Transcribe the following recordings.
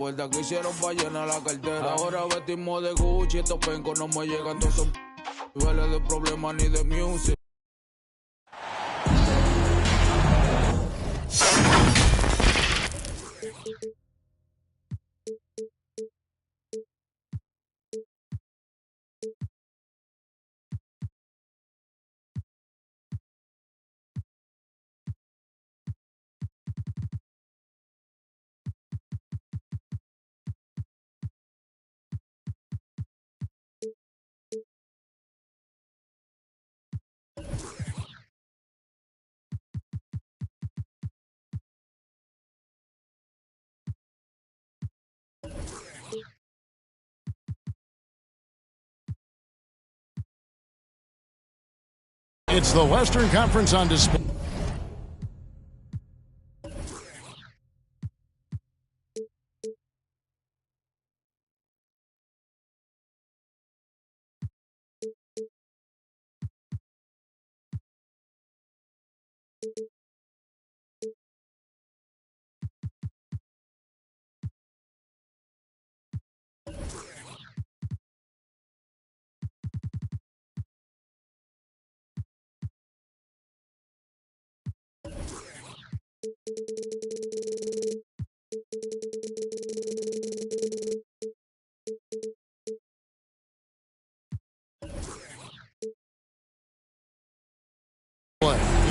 Vuelta que hicieron pa' llenar la cartera. Ahora vestimos de Gucci, estos pencos no me llegan. Todos son niveles de problemas ni de music. It's the Western Conference on display.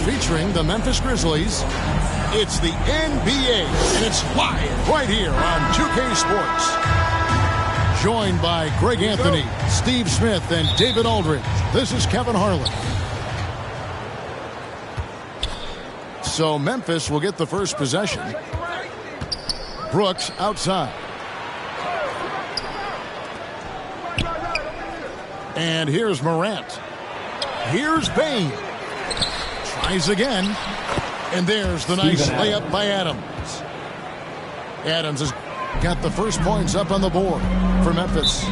Featuring the Memphis Grizzlies, it's the NBA, and it's live right here on 2K Sports. Joined by Greg Anthony, Steve Smith, and David Aldridge. This is Kevin Harlan. So Memphis will get the first possession. Brooks outside. And here's Morant. Here's Bane. Tries again. And there's the nice layup by Adams. Adams has got the first points up on the board for Memphis.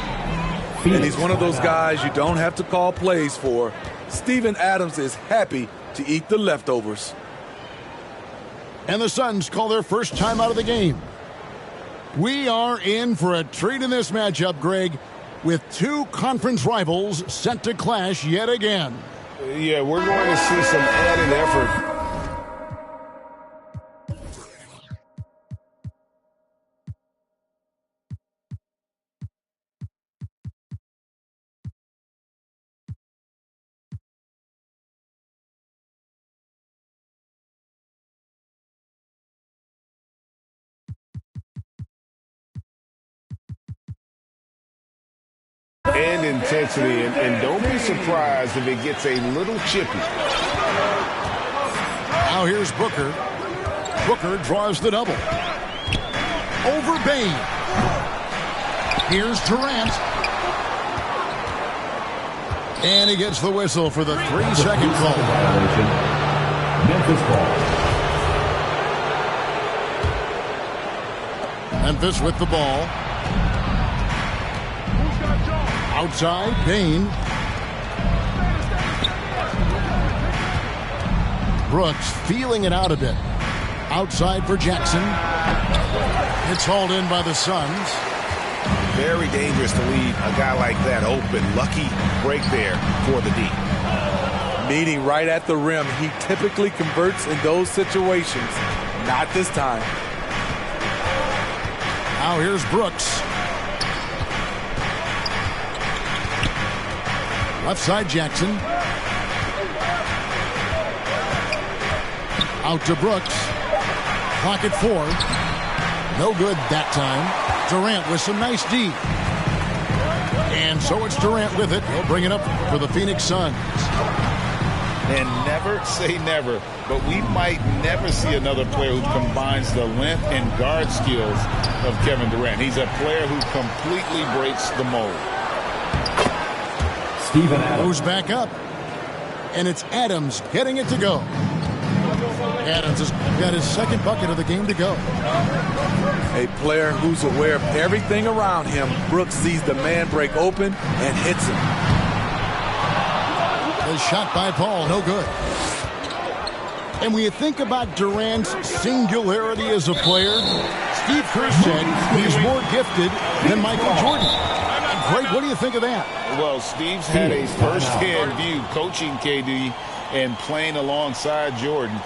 And he's one of those guys you don't have to call plays for. Steven Adams is happy to eat the leftovers. And the Suns call their first time out of the game. We are in for a treat in this matchup, Greg, with two conference rivals set to clash yet again. Yeah, we're going to see some added effort. And intensity, and don't be surprised if it gets a little chippy. Now here's Booker. Booker draws the double. Over Bane. Here's Durant. And he gets the whistle for the 3-second call. Memphis ball. Memphis with the ball. Outside, Bane. Brooks feeling it out a bit. Outside for Jackson. It's hauled in by the Suns. Very dangerous to leave a guy like that open. Lucky break there for the D. Meeting right at the rim. He typically converts in those situations. Not this time. Now here's Brooks. Left side, Jackson. Out to Brooks. Clock at 4. No good that time. Durant with some nice D. And so it's Durant with it. He'll bring it up for the Phoenix Suns. And never say never, but we might never see another player who combines the length and guard skills of Kevin Durant. He's a player who completely breaks the mold. Steven Adams. Goes back up. And it's Adams getting it to go. Adams has got his second bucket of the game to go. A player who's aware of everything around him. Brooks sees the man break open and hits him. The shot by Paul, no good. And when you think about Durant's singularity as a player, Steve Kerr said he's more gifted than Michael Jordan. Greg, what do you think of that? Well, Steve's had a first-hand view coaching KD and playing alongside Jordan.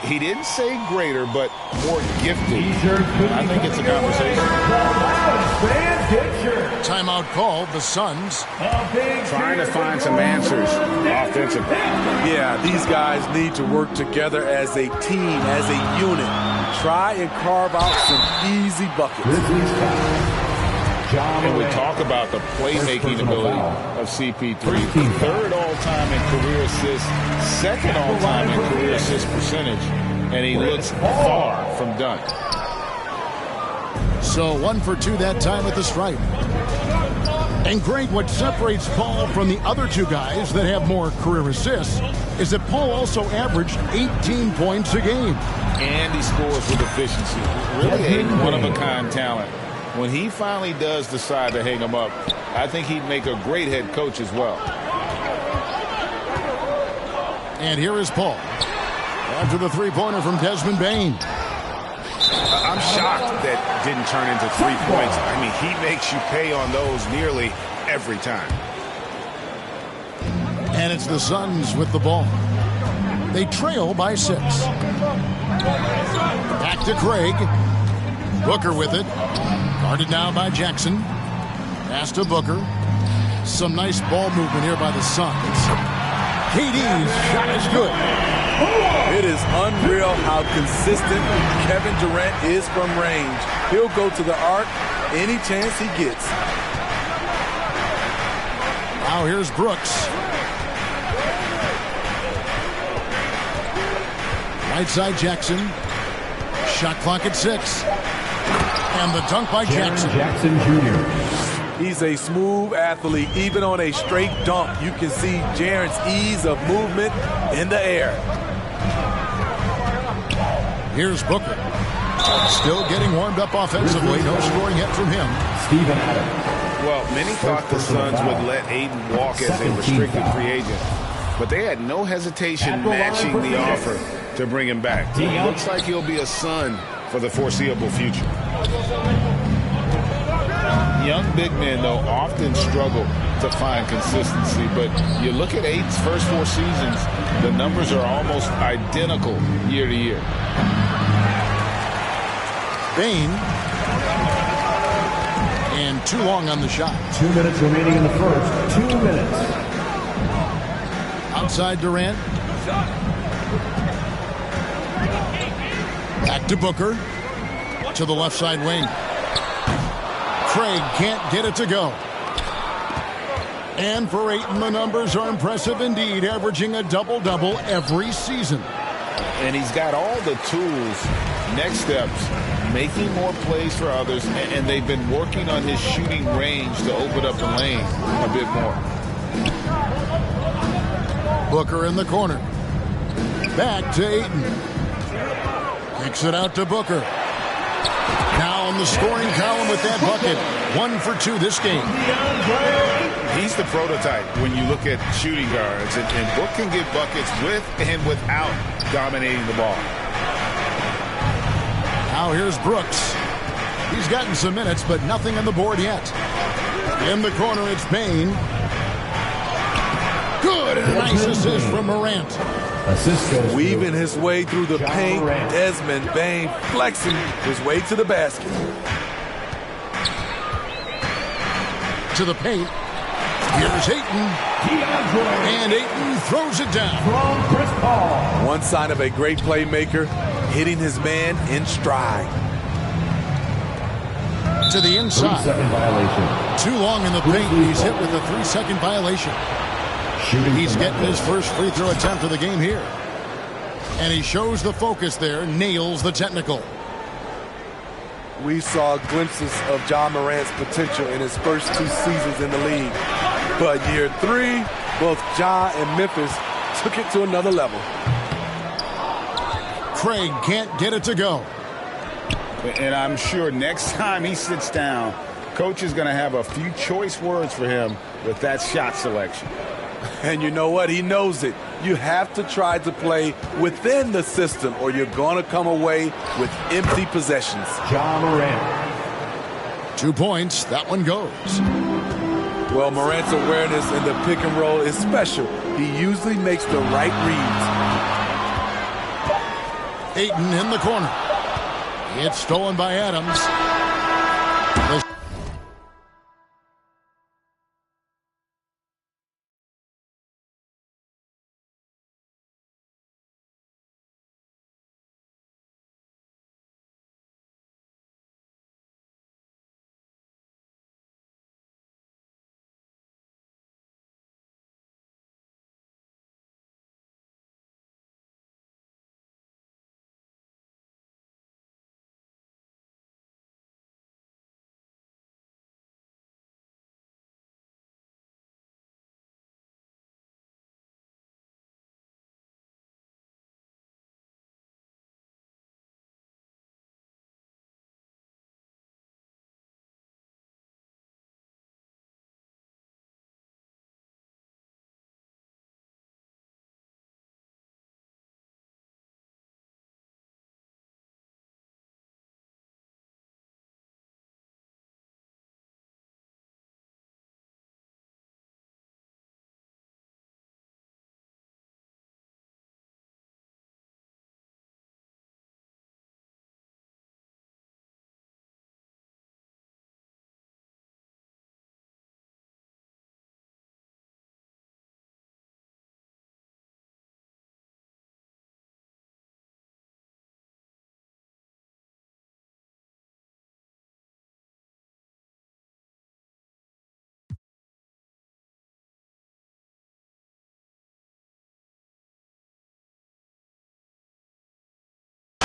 He didn't say greater, but more gifted. I think it's a conversation. Timeout called. The Suns Trying to find some answers offensively. Yeah, these guys need to work together as a team, as a unit. Try and carve out some easy buckets. And we talk about the playmaking ability of CP3. Third all-time in career assists, second all-time in career assist percentage, and he looks far from done. So 1 for 2 that time at the stripe. And Greg, what separates Paul from the other two guys that have more career assists is that Paul also averaged 18 points a game. And he scores with efficiency. Really a one-of-a-kind talent. When he finally does decide to hang him up, I think he'd make a great head coach as well. And here is Paul. After the three-pointer from Desmond Bane. I'm shocked that didn't turn into 3 points. I mean, he makes you pay on those nearly every time. And it's the Suns with the ball. They trail by 6. Back to Craig. Booker with it. Guarded now by Jackson. Pass to Booker. Some nice ball movement here by the Suns. KD's shot is good. It is unreal how consistent Kevin Durant is from range. He'll go to the arc any chance he gets. Now here's Brooks. Right side Jackson. Shot clock at 6. And the dunk by Jackson. Jackson Jr. He's a smooth athlete. Even on a straight dunk, you can see Jaren's ease of movement in the air. Here's Booker. Still getting warmed up offensively. No scoring yet from him. Steven Adams. Well, many thought the Suns would let Ayton walk as a restricted free agent, but they had no hesitation matching the offer to bring him back. It looks like he'll be a Sun for the foreseeable future. Young big men, though, often struggle to find consistency, but you look at Ayton's first 4 seasons, the numbers are almost identical year to year. Bane. And too long on the shot. 2 minutes remaining in the first. 2 minutes. Outside Durant. Back to Booker. To the left side wing. Craig can't get it to go. And for Ayton, the numbers are impressive indeed, averaging a double-double every season. And he's got all the tools. Next steps, making more plays for others, and they've been working on his shooting range to open up the lane a bit more. Booker in the corner. Back to Ayton. Kicks it out to Booker. Now on the scoring column with that bucket. 1 for 2 this game. He's the prototype when you look at shooting guards, and Book can get buckets with and without dominating the ball. Now here's Brooks. He's gotten some minutes, but nothing on the board yet. In the corner, it's Bane. Good. Nice assist from Morant. Weaving his way through the paint, Desmond Bane flexing his way to the basket. To the paint. Here's Ayton. And Ayton throws it down. One sign of a great playmaker, hitting his man in stride. To the inside. 3-second violation. Too long in the paint. He's hit with a 3-second violation. He's getting his first free throw attempt of the game here. And he shows the focus there, nails the technical. We saw glimpses of Ja Morant's potential in his first 2 seasons in the league. But year 3, both Ja and Memphis took it to another level. Craig can't get it to go. And I'm sure next time he sits down, coach is going to have a few choice words for him with that shot selection. And you know what? He knows it. You have to try to play within the system or you're going to come away with empty possessions. Ja Morant. 2 points. That one goes. Well, Morant's awareness in the pick and roll is special. He usually makes the right reads. Ayton in the corner. It's stolen by Adams.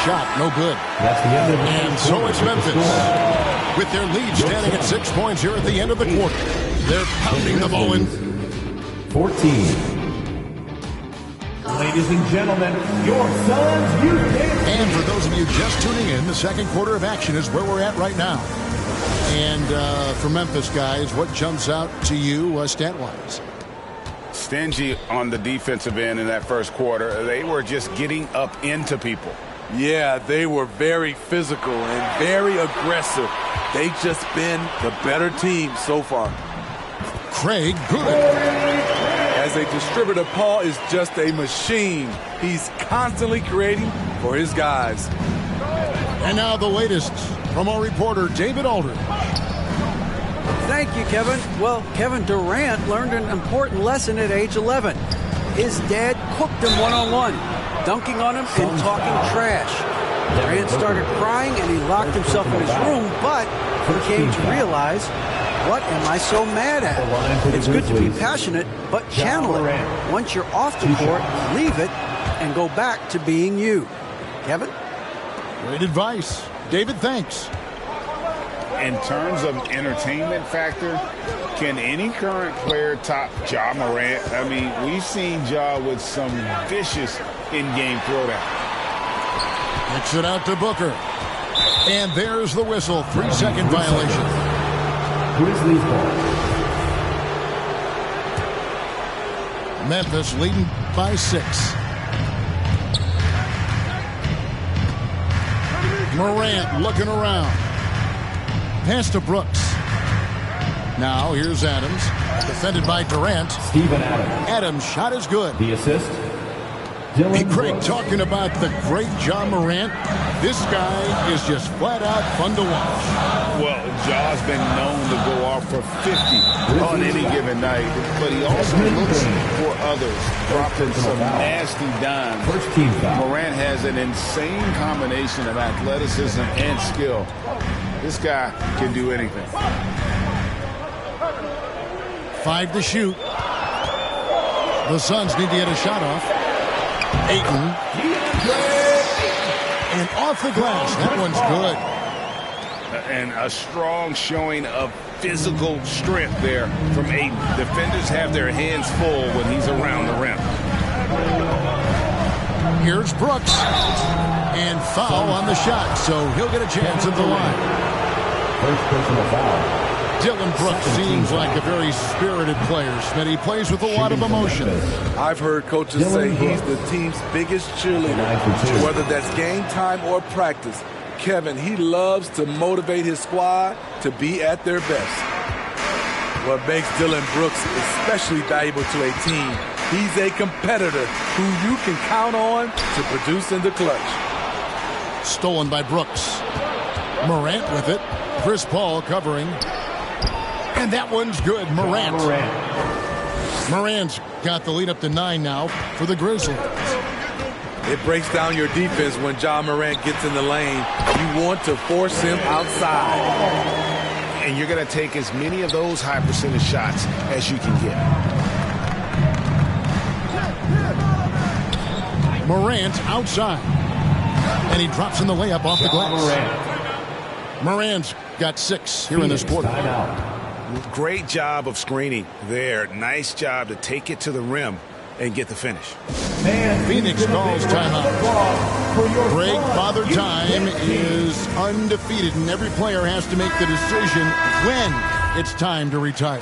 Shot, no good. That's the end of the And so it's Memphis. With their lead standing at 6 points here at the end of the quarter. They're pounding the ball in. 14. Ladies and gentlemen, your Suns Youth Dance. And for those of you just tuning in, the second quarter of action is where we're at right now. And for Memphis, guys, what jumps out to you stat-wise? Stingy on the defensive end in that first quarter. They were just getting up into people. Yeah, they were very physical and very aggressive. They've just been the better team so far. Craig Good. As a distributor, Paul is just a machine. He's constantly creating for his guys. And now the latest from our reporter, David Aldridge. Thank you, Kevin. Well, Kevin Durant learned an important lesson at age 11. His dad cooked him one-on-one, dunking on him and talking trash. Durant started crying and he locked himself in his room, but he came to realize, what am I so mad at? It's good to be passionate, but channel it. Once you're off the court, leave it and go back to being you. Kevin? Great advice. David, thanks. In terms of entertainment factor, can any current player top Ja Morant? I mean, we've seen Ja with some vicious in-game throwdown. Kicks it out to Booker. And there's the whistle. 3-second violation. Grizzlies ball. Memphis leading by 6. Morant looking around. Pass to Brooks. Now here's Adams. Defended by Durant. Steven Adams. Adams' shot is good. The assist. Hey, Dylan Craig, Brooks. talking about the great Ja Morant. This guy is just flat out fun to watch. Well, Ja's been known to go off for 50 on any given night, but he also looks for others, dropping some nasty dimes. First team foul. Morant has an insane combination of athleticism and skill. This guy can do anything. 5 to shoot. The Suns need to get a shot off. Ayton. And off the glass. That one's good. And a strong showing of physical strength there from Ayton. Defenders have their hands full when he's around the rim. Here's Brooks. And foul on the shot, so he'll get a chance at the line. First personal foul. Dillon Brooks seems like a very spirited player, Schmidt. He plays with a lot of emotion. I've heard coaches say he's the team's biggest cheerleader, whether that's game time or practice. Kevin, he loves to motivate his squad to be at their best. What makes Dillon Brooks especially valuable to a team, he's a competitor who you can count on to produce in the clutch. Stolen by Brooks. Morant with it. Chris Paul covering. And that one's good. Morant. Morant's got the lead up to 9 now for the Grizzlies. It breaks down your defense when Ja Morant gets in the lane. You want to force him outside. And you're going to take as many of those high percentage shots as you can get. Morant outside. And he drops in the layup off the glass. Morant's got 6 here in this quarter. Great job of screening there. Nice job to take it to the rim and get the finish. Phoenix calls timeout. Greg, Father Time is undefeated, and every player has to make the decision when it's time to retire.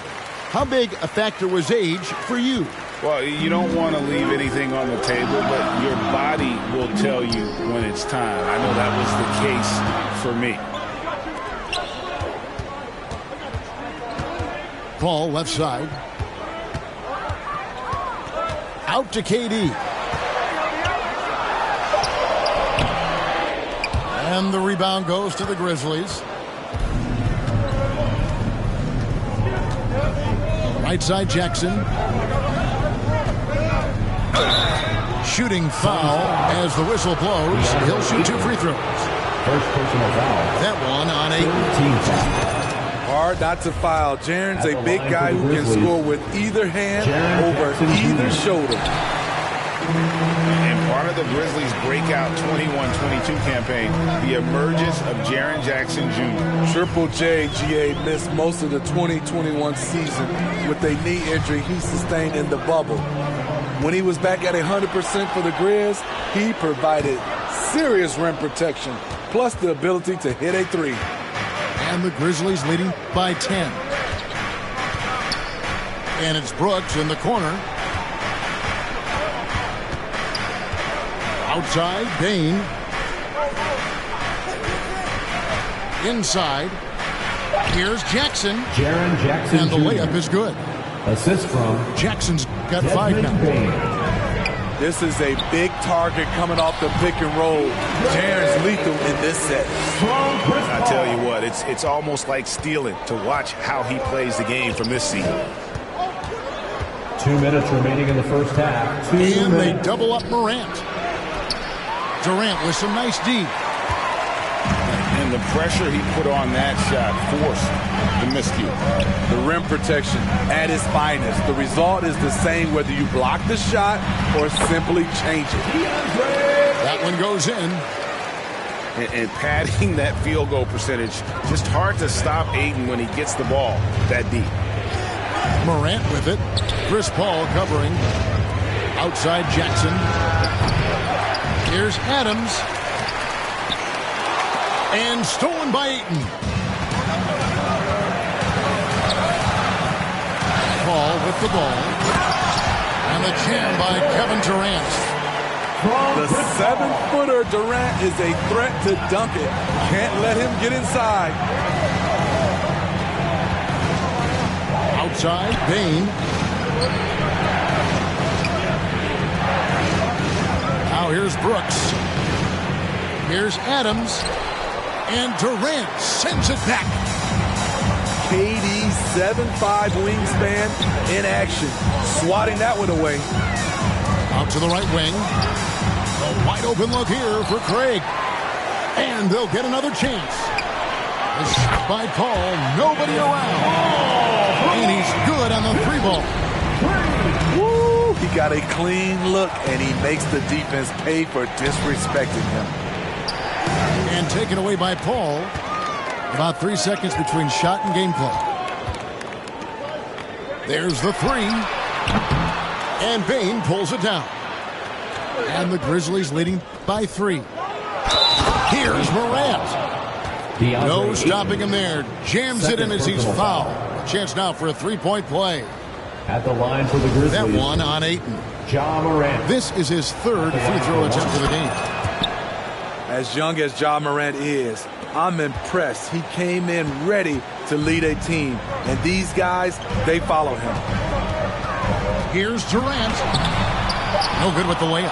How big a factor was age for you? Well, you don't want to leave anything on the table, but your body will tell you when it's time. I know that was the case for me. Paul left side. Out to KD. And the rebound goes to the Grizzlies. Right side Jackson. Shooting foul as the whistle blows. He'll shoot 2 free throws. First personal foul. That one on 8. Hard not to foul. Jaren's a big guy who can score with either hand over either shoulder. And part of the Grizzlies' breakout 21-22 campaign, the emergence of Jaren Jackson Jr. Triple J, GA, missed most of the 2021 season with a knee injury he sustained in the bubble. When he was back at 100% for the Grizz, he provided serious rim protection, plus the ability to hit a 3. And the Grizzlies leading by 10. And it's Brooks in the corner. Outside, Bane. Inside. Here's Jackson. Jaren Jackson And the layup is good. Assist from Jackson's got 5 now. This is a big target coming off the pick and roll. Jaren's lethal in this set. I tell you what, it's almost like stealing to watch how he plays the game from this seat. 2 minutes remaining in the first half. And they double up Morant. Durant with some nice D. And the pressure he put on that shot forced the miscue. The rim protection at its finest. The result is the same whether you block the shot or simply change it. That one goes in. And padding that field goal percentage, just hard to stop Ayton when he gets the ball that deep. Morant with it. Chris Paul covering. Outside Jackson. Here's Adams. And stolen by Ayton. Paul with the ball. And the jam by Kevin Durant. The 7-footer Durant is a threat to dunk it. Can't let him get inside. Outside, Bane. Now here's Brooks. Here's Adams. And Durant sends it back. KD's 7'5" wingspan in action. Swatting that one away. Out to the right wing. A wide open look here for Craig. And they'll get another chance. A shot by Paul. Nobody around. And he's good on the 3-ball. Woo! He got a clean look, and he makes the defense pay for disrespecting him. And taken away by Paul. About 3 seconds between shot and game clock. There's the 3. And Bane pulls it down. And the Grizzlies leading by 3. Here's Morant. No stopping him there. Jams it in as he's fouled. Chance now for a three-point play. At the line for the Grizzlies. That one on Ayton. Ja Morant. This is his third free throw attempt of the game. As young as Ja Morant is, I'm impressed. He came in ready to lead a team. And these guys, they follow him. Here's Durant. No good with the layup.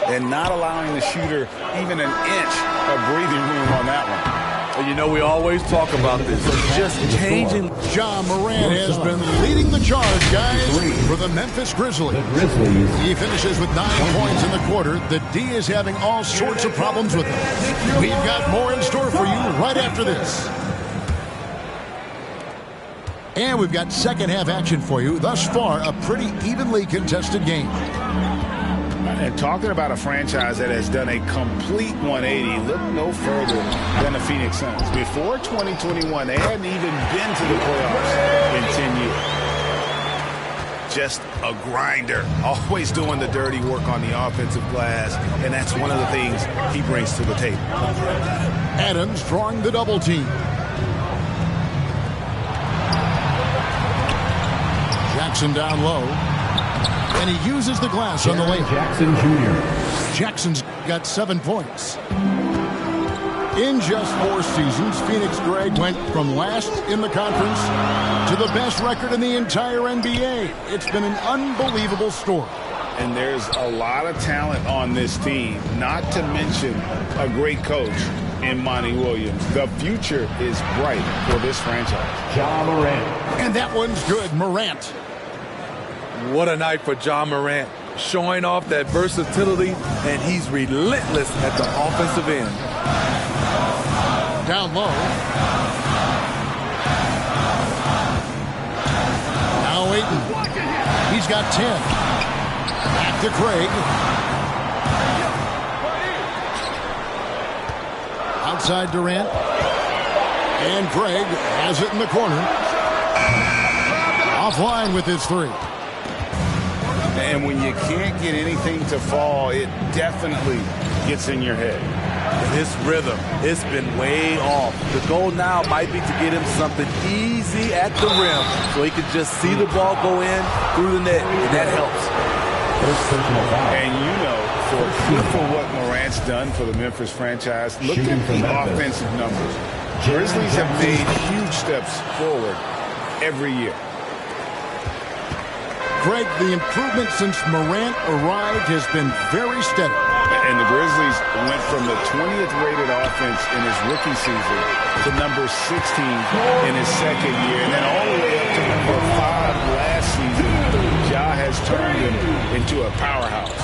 And not allowing the shooter even an inch of breathing room on that one. And you know, we always talk about this. Just changing. Ja Morant has been leading the charge, guys, for the Memphis Grizzlies. He finishes with 9 points in the quarter. The D is having all sorts of problems with him. We've got more in store for you right after this. And we've got second half action for you. Thus far, a pretty evenly contested game. And talking about a franchise that has done a complete 180, look no further than the Phoenix Suns. Before 2021, they hadn't even been to the playoffs in 10 years. Just a grinder, always doing the dirty work on the offensive glass, and that's one of the things he brings to the table. Adams drawing the double team. Jackson down low. And he uses the glass on the layup. Jackson Jr. Jackson's got 7 points. In just 4 seasons, Phoenix Greg went from last in the conference to the best record in the entire NBA. It's been an unbelievable story. And there's a lot of talent on this team, not to mention a great coach in Monty Williams. The future is bright for this franchise. Ja Morant. And that one's good. Morant. What a night for Ja Morant, showing off that versatility, and he's relentless at the offensive end. Down low. Now Ayton. He's got 10. Back to Craig. Outside Durant. And Craig has it in the corner. Offline with his three. And when you can't get anything to fall, it definitely gets in your head. And his rhythm, it's been way off. The goal now might be to get him something easy at the rim so he can just see the ball go in through the net, and that helps. And you know, for what Morant's done for the Memphis franchise, look at the offensive numbers. Grizzlies have made huge steps forward every year. Greg, the improvement since Morant arrived has been very steady. And the Grizzlies went from the 20th rated offense in his rookie season to number 16 in his second year. And then all the way up to number 5 last season. Ja has turned him into a powerhouse.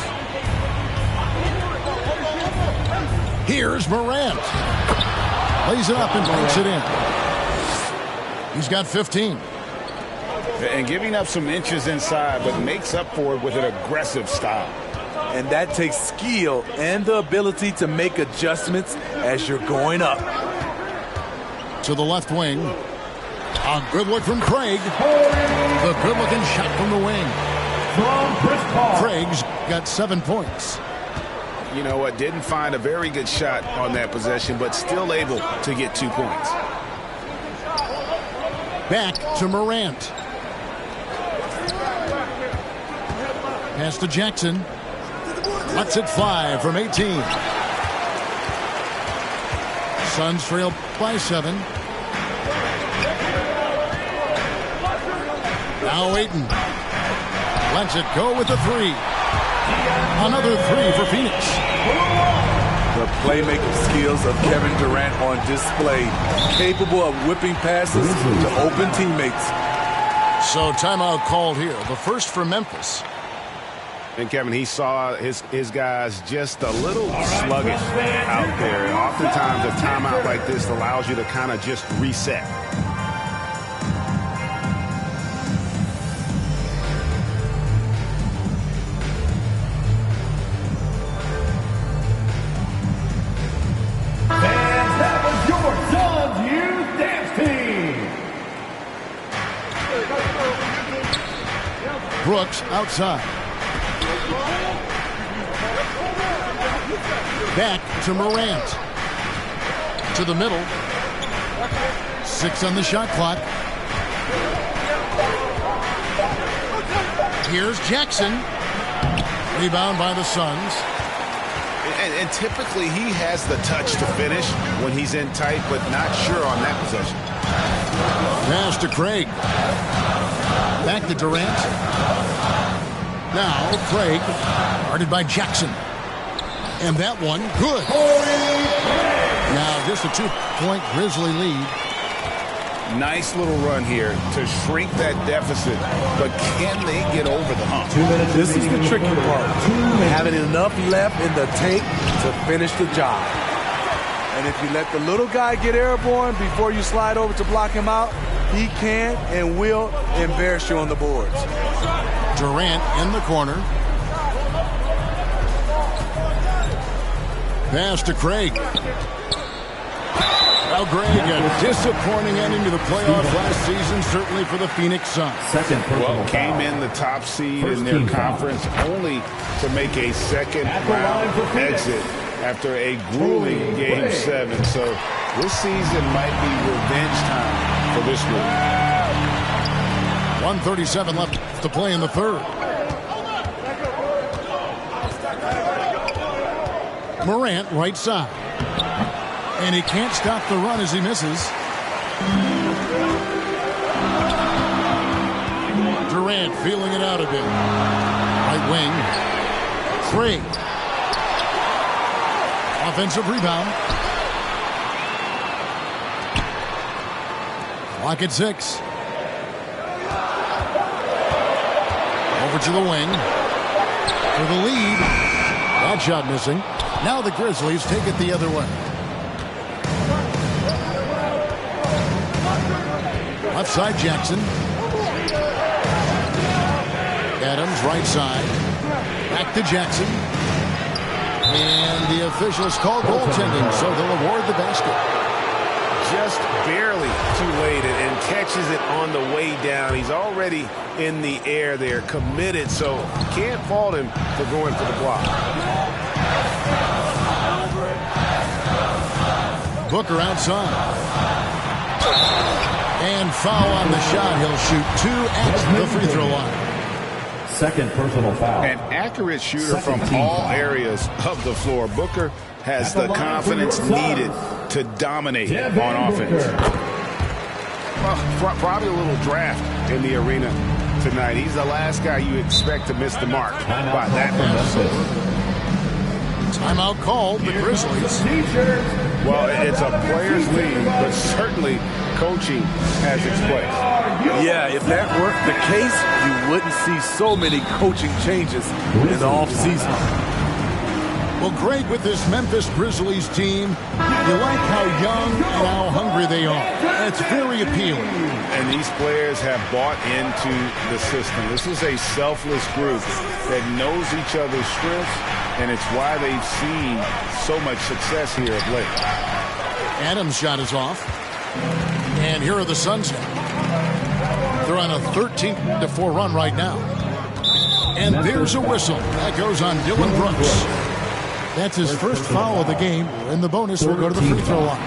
Here's Morant. Lays it up and puts it in. He's got 15. And giving up some inches inside, but makes up for it with an aggressive style. And that takes skill and the ability to make adjustments as you're going up. To the left wing. A good look from Craig. The good-looking shot from the wing. Craig's got 7 points. You know what? Didn't find a very good shot on that possession, but still able to get 2 points. Back to Morant. Pass to Jackson. Lets it fly from 18. Suns trail by 7. Now Ayton. Lets it go with the 3. Another 3 for Phoenix. The playmaking skills of Kevin Durant on display. Capable of whipping passes to open teammates. So timeout called here. The first for Memphis. And Kevin, he saw his guys just a little sluggish out there. And oftentimes a timeout like this allows you to kind of just reset. And that was your Suns Youth Dance Team. Brooks outside. Back to Morant. to the middle. 6 on the shot clock. Here's Jackson. Rebound by the Suns. And typically he has the touch to finish when he's in tight, but not sure on that possession. Pass to Craig. Back to Durant. Now Craig, guarded by Jackson. And that one, good. Now just a 2-point Grizzly lead. Nice little run here to shrink that deficit, but can they get over the hump? This is the tricky part. Having enough left in the tank to finish the job. And if you let the little guy get airborne before you slide over to block him out, he can and will embarrass you on the boards. Durant in the corner. Pass to Craig. Now Craig, a disappointing ending to the playoffs last season, certainly for the Phoenix Suns. Well, came in the top seed in their conference only to make a second round exit after a grueling Game 7. So this season might be revenge time for this group. 1:37 left to play in the third. Morant right side. And he can't stop the run as he misses. Durant feeling it out a bit. Right wing. Craig. Offensive rebound. Clock at 6. Over to the wing. For the lead. That shot missing. Now the Grizzlies take it the other way. Left side, Jackson. Adams, right side. Back to Jackson. And the officials call goaltending, so they'll award the basket. Just barely too late and catches it on the way down. He's already in the air there, committed, so can't fault him for going for the block. Booker outside. And foul on the shot. He'll shoot 2 at the free throw line. Second personal foul. An accurate shooter from all areas of the floor. Booker has the confidence needed to dominate on offense. Well, probably a little draft in the arena tonight. He's the last guy you expect to miss the mark by that much. Timeout called, the Grizzlies. Well, it's a players' league, but certainly coaching has its place. Yeah, if that weren't the case, you wouldn't see so many coaching changes in the offseason. Well, Greg, with this Memphis Grizzlies team, you like how young and how hungry they are. It's very appealing. And these players have bought into the system. This is a selfless group that knows each other's strengths, and it's why they've seen so much success here of late. Adams' shot is off. And here are the Suns now. They're on a 13-4 run right now. And there's a whistle. That goes on Dylan Brooks. That's his first foul of the game. And the bonus will go to the free throw line.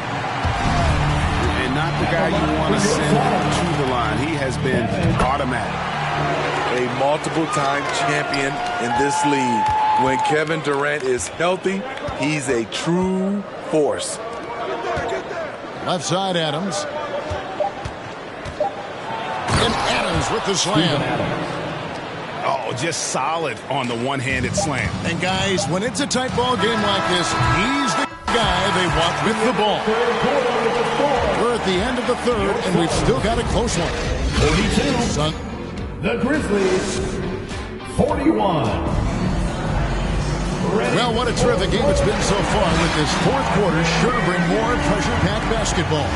And not the guy you want to send to the line. He has been automatic. A multiple-time champion in this league. When Kevin Durant is healthy, he's a true force. Left side, Adams. And Adams with the slam. Oh, just solid on the one-handed slam. And guys, when it's a tight ball game like this, he's the guy they want with the ball. We're at the end of the third, and we've still got a close one. 42. The Grizzlies, 41. Well, what a terrific game it's been so far, with this fourth quarter sure to bring more pressure-packed basketball.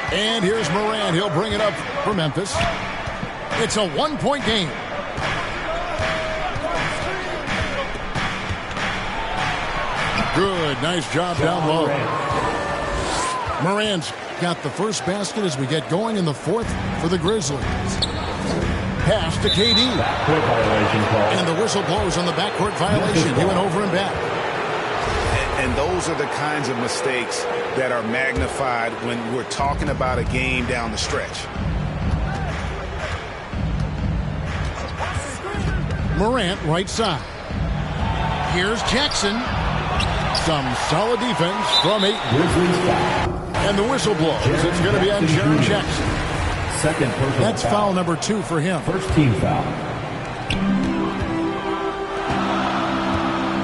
And here's Morant. He'll bring it up for Memphis. It's a one-point game. Good, nice job down low. Morant's got the first basket as we get going in the fourth for the Grizzlies. pass to KD. Backcourt violation call. And the whistle blows on the backcourt violation. He went over and back. And those are the kinds of mistakes that are magnified when we're talking about a game down the stretch. Morant right side. Here's Jackson. Some solid defense from Ayton. And the whistle blows. It's going to be on Jaren Jackson. Second personal That's foul number 2 for him. First team foul.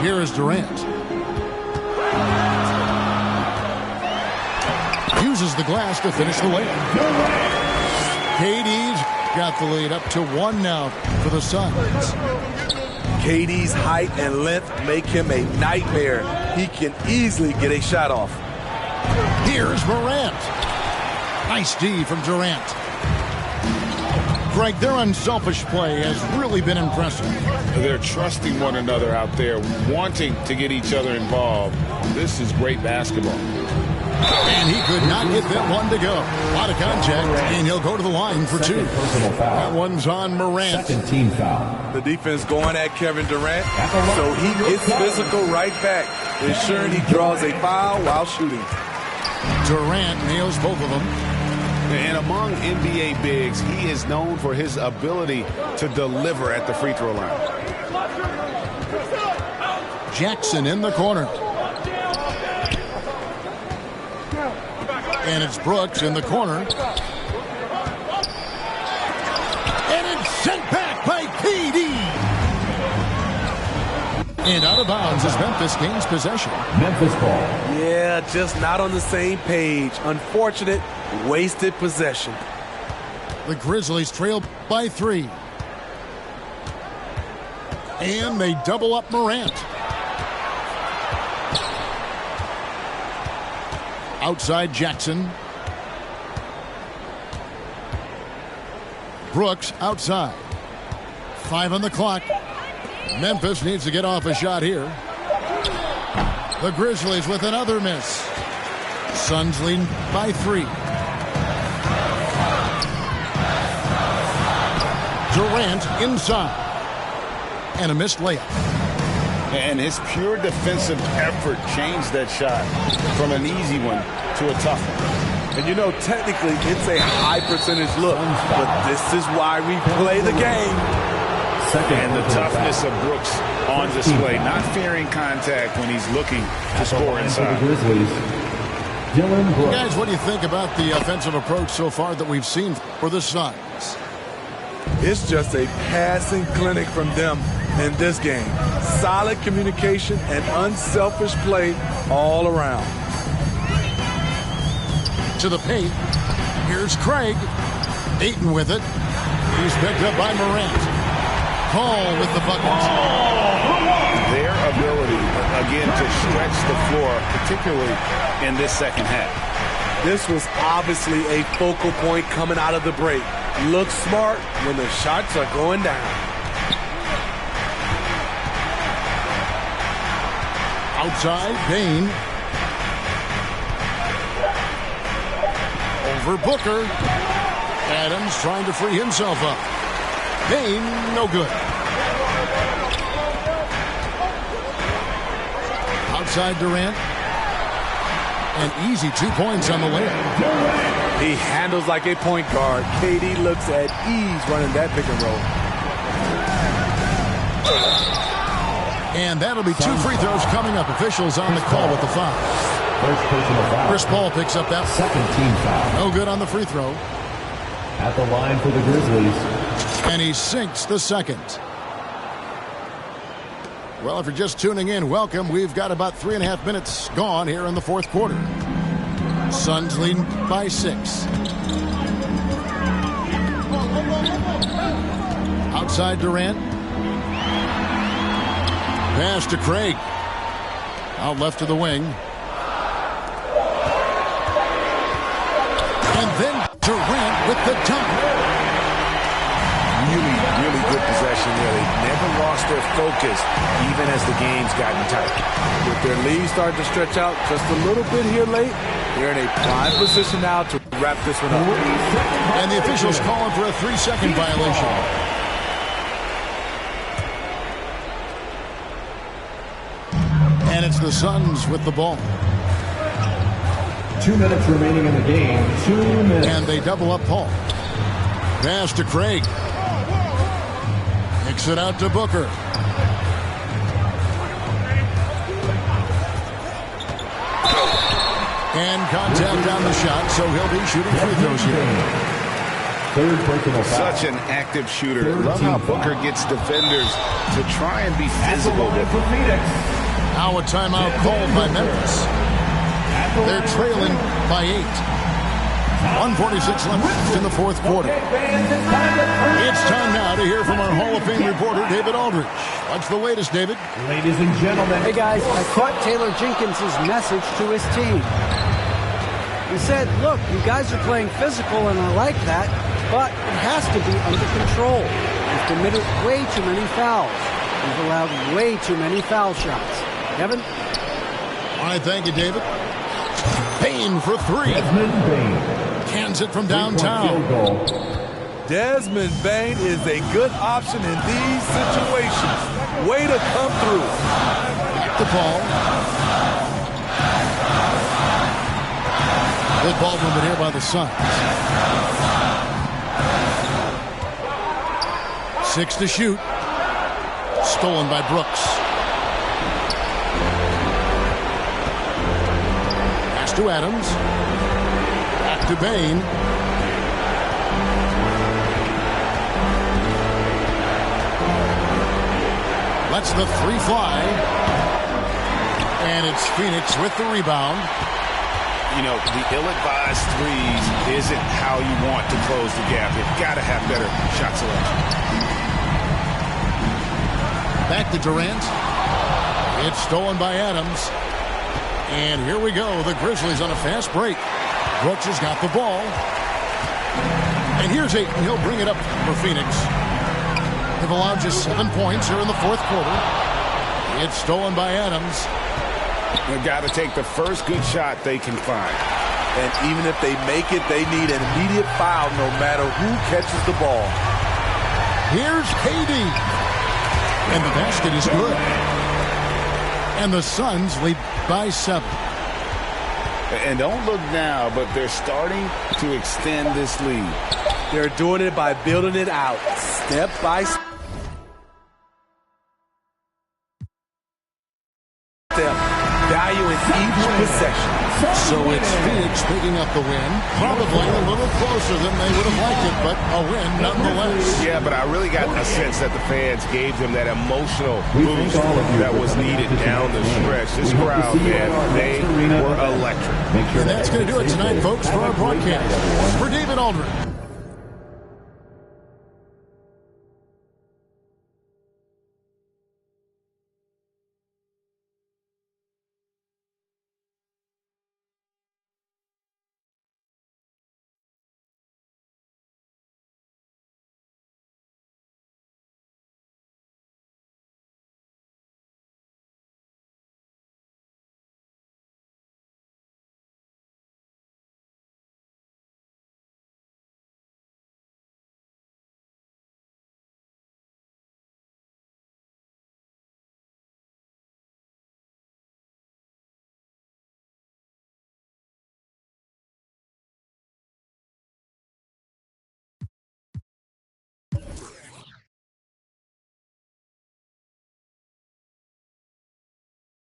Here is Durant. Uses the glass to finish the layup. KD's got the lead up to 1 now for the Suns. KD's height and length make him a nightmare. He can easily get a shot off. Here's Morant. Nice D from Durant. Greg, their unselfish play has really been impressive. They're trusting one another out there, wanting to get each other involved. This is great basketball. And he could not get that one to go. A lot of contact, and he'll go to the line for 2. That one's on Morant. Second team foul. The defense going at Kevin Durant, so he gets physical right back, ensuring he draws a foul while shooting. Durant nails both of them. And among NBA bigs, he is known for his ability to deliver at the free throw line. Jackson in the corner. And it's Brooks in the corner. And it's sent back by KD. And out of bounds as Memphis gains possession. Memphis ball. Yeah, just not on the same page. Unfortunate, wasted possession. The Grizzlies trail by 3. And they double up Morant. Outside Jackson. Brooks outside. 5 on the clock. Memphis needs to get off a shot here. The Grizzlies with another miss. Suns lead by 3. Durant inside. And a missed layup. And his pure defensive effort changed that shot from an easy one to a tough one. And you know, technically, it's a high percentage look, but this is why we play the game. And the toughness of Brooks on display, not fearing contact when he's looking to score inside. Dylan Brooks. Guys, what do you think about the offensive approach so far that we've seen for the Suns? It's just a passing clinic from them in this game. Solid communication and unselfish play all around. To the paint. Here's Craig. Ayton with it. He's picked up by Morant. Hall with the bucket. Their ability, again, to stretch the floor, particularly in this second half. This was obviously a focal point coming out of the break. Look smart when the shots are going down. Outside, Payne. Over Booker. Adams trying to free himself up. Payne, no good. Outside Durant. An easy 2 points on the layup. He handles like a point guard. KD looks at ease running that pick and roll. And that'll be 2 free throws coming up. Officials on the call with the foul. First personal foul. Chris Paul picks up that. Second team foul. No good on the free throw. At the line for the Grizzlies. And he sinks the second. Well, if you're just tuning in, welcome. We've got about 3.5 minutes gone here in the fourth quarter. Suns lead by 6. Outside Durant. Pass to Craig. Out left to the wing. And then Durant with the dunk. Really good possession there. They never lost their focus, even as the game's gotten tight. With their lead starting to stretch out just a little bit here late, they're in a prime position now to wrap this one up. And the officials calling for a 3-second violation. It's the Suns with the ball. 2 minutes remaining in the game. 2 minutes. And they double up Paul. Pass to Craig. Kicks it out to Booker. And contact on the shot, so he'll be shooting free throws here. Third personal foul. Such an active shooter. Love how Booker gets defenders to try and be physical with him. Now a timeout called by Memphis. They're trailing by 8. 1:46 left in the fourth quarter. It's time now to hear from our Hall of Fame reporter, David Aldridge. What's the latest, David? Ladies and gentlemen. Hey, guys, I caught Taylor Jenkins' message to his team. He said, look, you guys are playing physical, and I like that, but it has to be under control. We've committed way too many fouls. We've allowed way too many foul shots. Kevin? All right, thank you, David. Bane for 3. Desmond Bane. Cans it from downtown. Desmond Bane is a good option in these situations. Way to come through. The ball. Good ball movement here by the Suns. 6 to shoot. Stolen by Brooks. Pass to Adams. Back to Bane. Lets the 3 fly. And it's Phoenix with the rebound. You know, the ill-advised threes isn't how you want to close the gap. You've got to have better shot selection. Back to Durant. It's stolen by Adams. And here we go. The Grizzlies on a fast break. Brooks has got the ball. And here's Ayton. He'll bring it up for Phoenix. They've allowed just 7 points here in the fourth quarter. It's stolen by Adams. They've got to take the first good shot they can find. And even if they make it, they need an immediate foul no matter who catches the ball. Here's KD. And the basket is good. And the Suns lead by 7. And don't look now, but they're starting to extend this lead. They're doing it by building it out, step by step. Valuing each possession. So it's Phoenix picking up the win. Probably a little closer than they would have liked it, but a win nonetheless. Yeah, but I really got a sense that the fans gave them that emotional boost that was needed down the stretch. This crowd, man, they were electric. And that's going to do it tonight, folks, for our broadcast. For David Aldridge.